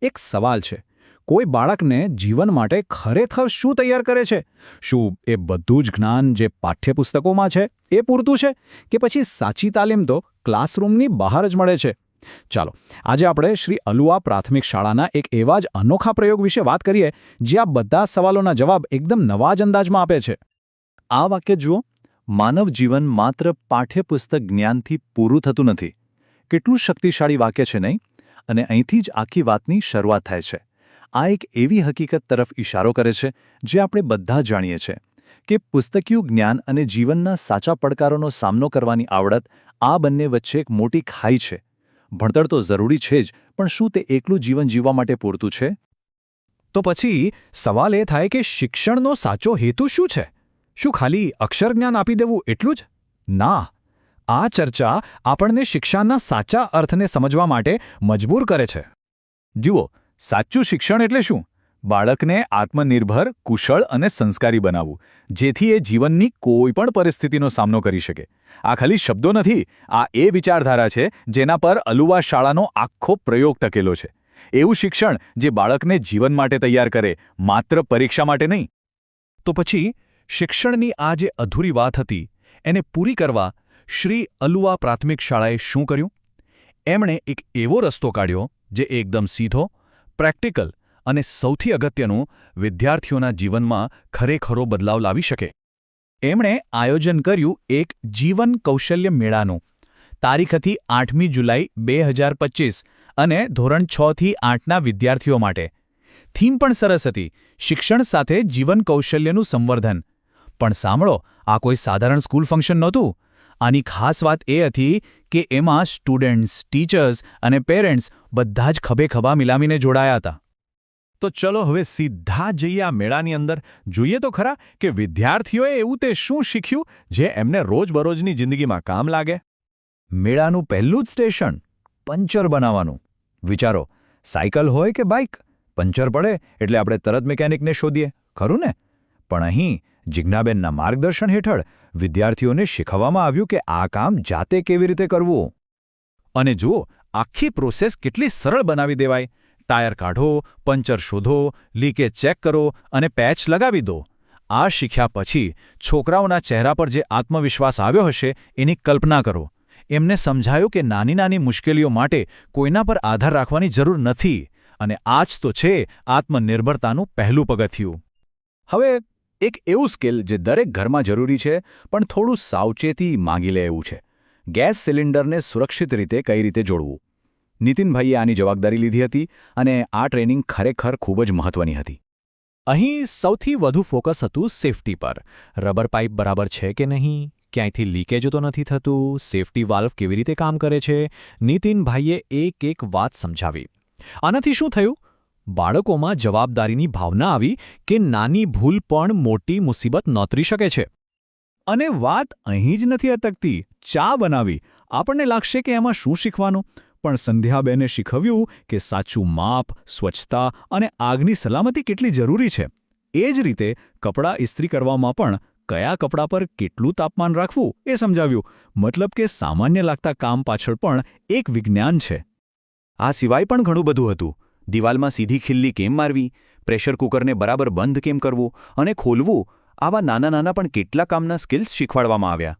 એક સવાલ છે, કોઈ બાળકને જીવન માટે ખરેખર શું તૈયાર કરે છે? શું એ બધું જ જ્ઞાન જે પાઠ્યપુસ્તકોમાં છે એ પૂરતું છે, કે પછી સાચી તાલીમ તો ક્લાસરૂમની બહાર જ મળે છે? ચાલો, આજે આપણે શ્રી અલુઆ પ્રાથમિક શાળાના એક એવા જ અનોખા પ્રયોગ વિશે વાત કરીએ, જે આ બધા સવાલોના જવાબ એકદમ નવા જ અંદાજમાં આપે છે. આ વાક્ય જુઓ, માનવ જીવન માત્ર પાઠ્યપુસ્તક જ્ઞાનથી પૂરું થતું નથી. કેટલું શક્તિશાળી વાક્ય છે નહીં? અને અહીંથી જ આખી વાતની શરૂઆત થાય છે. આ એક એવી હકીકત તરફ ઇશારો કરે છે જે આપણે બધા જાણીએ છીએ કે પુસ્તકીયું જ્ઞાન અને જીવનના સાચા પડકારોનો સામનો કરવાની આવડત, આ બંને વચ્ચે એક મોટી ખાઈ છે. ભણતર તો જરૂરી છે જ, પણ શું તે એકલું જીવન જીવવા માટે પૂરતું છે? તો પછી સવાલ એ થાય કે શિક્ષણનો સાચો હેતુ શું છે? શું ખાલી અક્ષર જ્ઞાન આપી દેવું એટલું જ? ના. આ ચર્ચા આપણને શિક્ષાના સાચા અર્થને સમજવા માટે મજબૂર કરે છે. જુઓ, સાચું શિક્ષણ એટલે શું? બાળકને આત્મનિર્ભર, કુશળ અને સંસ્કારી બનાવવું, જેથી એ જીવનની કોઈપણ પરિસ્થિતિનો સામનો કરી શકે. આ ખાલી શબ્દો નથી, આ એ વિચારધારા છે જેના પર અલુઆ શાળાનો આખો પ્રયોગ ટકેલો છે. એવું શિક્ષણ જે બાળકને જીવન માટે તૈયાર કરે, માત્ર પરીક્ષા માટે નહીં. તો પછી શિક્ષણની આ જે અધૂરી વાત હતી, એને પૂરી કરવા શ્રી અલુઆ પ્રાથમિક શાળાએ શું કર્યું? એમણે એક એવો રસ્તો કાઢ્યો જે એકદમ સીધો, પ્રેક્ટિકલ અને સૌથી અગત્યનું, વિદ્યાર્થીઓના જીવનમાં ખરેખરો બદલાવ લાવી શકે. એમણે આયોજન કર્યું એક જીવન કૌશલ્ય મેળાનું. તારીખ હતી 8મી જુલાઈ 2025 અને ધોરણ 6 થી 8ના વિદ્યાર્થીઓ માટે. થીમ પણ સરસ હતી, શિક્ષણ સાથે જીવન કૌશલ્યનું સંવર્ધન. પણ સાંભળો, આ કોઈ સાધારણ સ્કૂલ ફંક્શન નહોતું. આની ખાસ વાત એ હતી કે એમાં સ્ટુડન્ટ્સ, ટીચર્સ અને પેરેન્ટ્સ બધા જ ખભે ખભા મિલાવીને જોડાયા હતા. તો ચલો હવે સીધા જઈએ આ મેળાની અંદર. જોઈએ તો ખરા કે વિદ્યાર્થીઓએ એવું તે શું શીખ્યું જે એમને રોજબરોજની જિંદગીમાં કામ લાગે. મેળાનું પહેલું જ સ્ટેશન, પંચર બનાવવાનું. વિચારો, સાયકલ હોય કે બાઇક, પંચર પડે એટલે આપણે તરત મિકેનિકને શોધીએ, ખરું ને? પણ અહીં જિજ્ઞાબેનના માર્ગદર્શન હેઠળ વિદ્યાર્થીઓને શીખવવામાં આવ્યું કે આ કામ જાતે કેવી રીતે કરવું. અને જુઓ, આખી પ્રોસેસ કેટલી સરળ બનાવી દેવાય. ટાયર કાઢો, પંચર શોધો, લીકેજ ચેક કરો અને પેચ લગાવી દો. આ શીખ્યા પછી છોકરાઓના ચહેરા પર જે આત્મવિશ્વાસ આવ્યો હશે એની કલ્પના કરો. એમને સમજાયું કે નાની નાની મુશ્કેલીઓ માટે કોઈના પર આધાર રાખવાની જરૂર નથી. અને આ જ તો છે આત્મનિર્ભરતાનું પહેલું પગથિયું. હવે એક એવું સ્કિલ જે દરેક ઘરમાં જરૂરી છે, પણ થોડું સાવચેતી માંગી લે એવું છે. ગેસ સિલિન્ડરને સુરક્ષિત રીતે કઈ રીતે જોડવું. નીતિનભાઈએ આની જવાબદારી લીધી હતી અને આ ટ્રેનિંગ ખરેખર ખૂબ જ મહત્વની હતી. અહીં સૌથી વધુ ફોકસ હતું સેફટી પર. રબર પાઇપ બરાબર છે કે નહીં, ક્યાંયથી લીકેજ તો નથી થતું, સેફટી વાલ્વ કેવી રીતે કામ કરે છે. નીતિનભાઈએ એક વાત સમજાવી. આનાથી શું થયું? બાળકોમાં જવાબદારીની ભાવના આવી કે નાની ભૂલ પણ મોટી મુસીબત નોતરી શકે છે. અને વાત અહીં જ નથી અટકતી. ચા બનાવી. આપણને લાગશે કે એમાં શું શીખવાનું, પણ સંધ્યાબેને શીખવ્યું કે સાચું માપ, સ્વચ્છતા અને આગની સલામતી કેટલી જરૂરી છે. એ જ રીતે કપડાં ઇસ્ત્રી કરવામાં પણ કયા કપડા પર કેટલું તાપમાન રાખવું એ સમજાવ્યું. મતલબ કે સામાન્ય લાગતા કામ પાછળ પણ એક વિજ્ઞાન છે. આ સિવાય પણ ઘણું બધું હતું. દિવાલમાં સીધી ખિલ્લી કેમ મારવી, પ્રેશર કુકરને બરાબર બંધ કેમ કરવું અને ખોલવું, આવા નાના નાના પણ કેટલા કામના સ્કિલ્સ શીખવાડવામાં આવ્યા.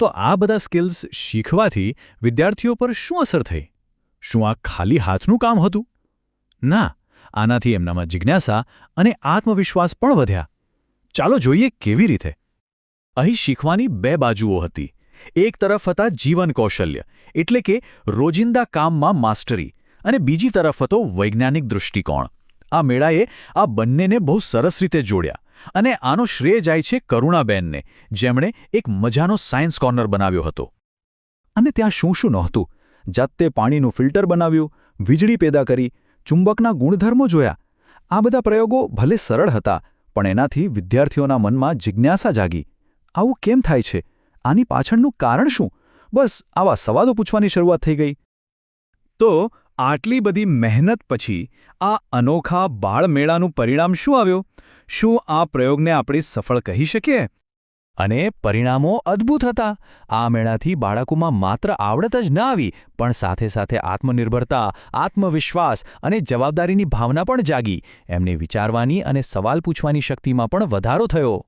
તો આ બધા સ્કિલ્સ શીખવાથી વિદ્યાર્થીઓ પર શું અસર થઈ? શું આ ખાલી હાથનું કામ હતું? ના, આનાથી એમનામાં જિજ્ઞાસા અને આત્મવિશ્વાસ પણ વધ્યા. ચાલો જોઈએ કેવી રીતે. અહીં શીખવાની બે બાજુઓ હતી. એક તરફ હતા જીવન કૌશલ્ય, એટલે કે રોજિંદા કામમાં માસ્ટરી, અને બીજી તરફ હતો વૈજ્ઞાનિક દૃષ્ટિકોણ. આ મેળાએ આ બંનેને બહુ સરસ રીતે જોડ્યા. અને આનો શ્રેય જાય છે કરુણાબેનને, જેમણે એક મજાનો સાયન્સ કોર્નર બનાવ્યો હતો. અને ત્યાં શું શું નહોતું? જાતે પાણીનું ફિલ્ટર બનાવ્યું, વીજળી પેદા કરી, ચુંબકના ગુણધર્મો જોયા. આ બધા પ્રયોગો ભલે સરળ હતા, પણ એનાથી વિદ્યાર્થીઓના મનમાં જિજ્ઞાસા જાગી. આવું કેમ થાય છે? આની પાછળનું કારણ શું? બસ આવા સવાલો પૂછવાની શરૂઆત થઈ ગઈ. તો આટલી બધી મહેનત પછી આ અનોખા બાળમેળાનું પરિણામ શું આવ્યું? શું આ પ્રયોગને આપણે સફળ કહી શકીએ? અને પરિણામો અદ્ભુત હતા. આ મેળાથી બાળકોમાં માત્ર આવડત જ ન આવી, પણ સાથે સાથે આત્મનિર્ભરતા, આત્મવિશ્વાસ અને જવાબદારીની ભાવના પણ જાગી. એમને વિચારવાની અને સવાલ પૂછવાની શક્તિમાં પણ વધારો થયો.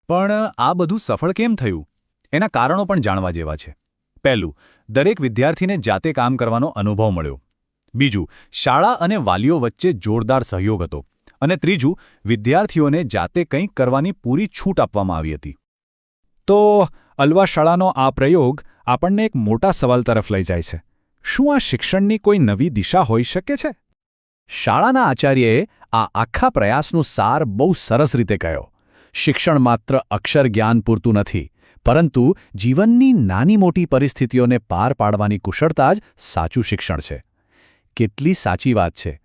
પણ આ બધું સફળ કેમ થયું? એના કારણો પણ જાણવા જેવા છે. પહેલું, દરેક વિદ્યાર્થીને જાતે કામ કરવાનો અનુભવ મળ્યો. બીજું, શાળા અને વાલીઓ વચ્ચે જોરદાર સહયોગ હતો. અને ત્રીજું, વિદ્યાર્થીઓને જાતે કંઈક કરવાની પૂરી છૂટ આપવામાં આવી હતી. તો અલ્વા શાળાનો આ પ્રયોગ આપણને એક મોટા સવાલ તરફ લઈ જાય છે. શું આ શિક્ષણની કોઈ નવી દિશા હોઈ શકે છે? શાળાના આચાર્યએ આ આખા પ્રયાસનો સાર બહુ સરસ રીતે કહ્યો. શિક્ષણ માત્ર અક્ષર જ્ઞાન પૂરતું નથી, પરંતુ જીવનની નાની મોટી પરિસ્થિતિઓને પાર પાડવાની કુશળતા જ સાચું શિક્ષણ છે. કેટલી સાચી વાત છે.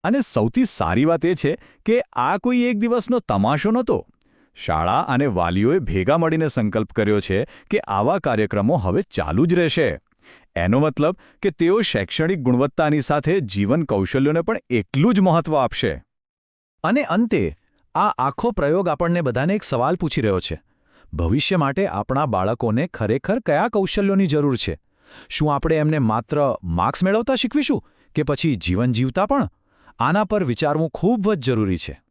અને સૌથી સારી વાત એ છે કે આ કોઈ એક દિવસનો તમાશો નહોતો. શાળા અને વાલીઓએ ભેગા મળીને સંકલ્પ કર્યો છે કે આવા કાર્યક્રમો હવે ચાલુ જ રહેશે. એનો મતલબ કે તેઓ શૈક્ષણિક ગુણવત્તાની સાથે જીવન કૌશલ્યોને પણ એટલું જ મહત્વ આપશે. અને અંતે આ આખો પ્રયોગ આપણને બધાને એક સવાલ પૂછી રહ્યો છે. ભવિષ્ય માટે આપણા બાળકોને ખરેખર કયા કૌશલ્યોની જરૂર છે? શું આપણે એમને માત્ર માર્ક્સ મેળવતા શીખવીશું કે પછી જીવન જીવતા પણ? આના પર વિચારવું ખૂબ જ જરૂરી છે.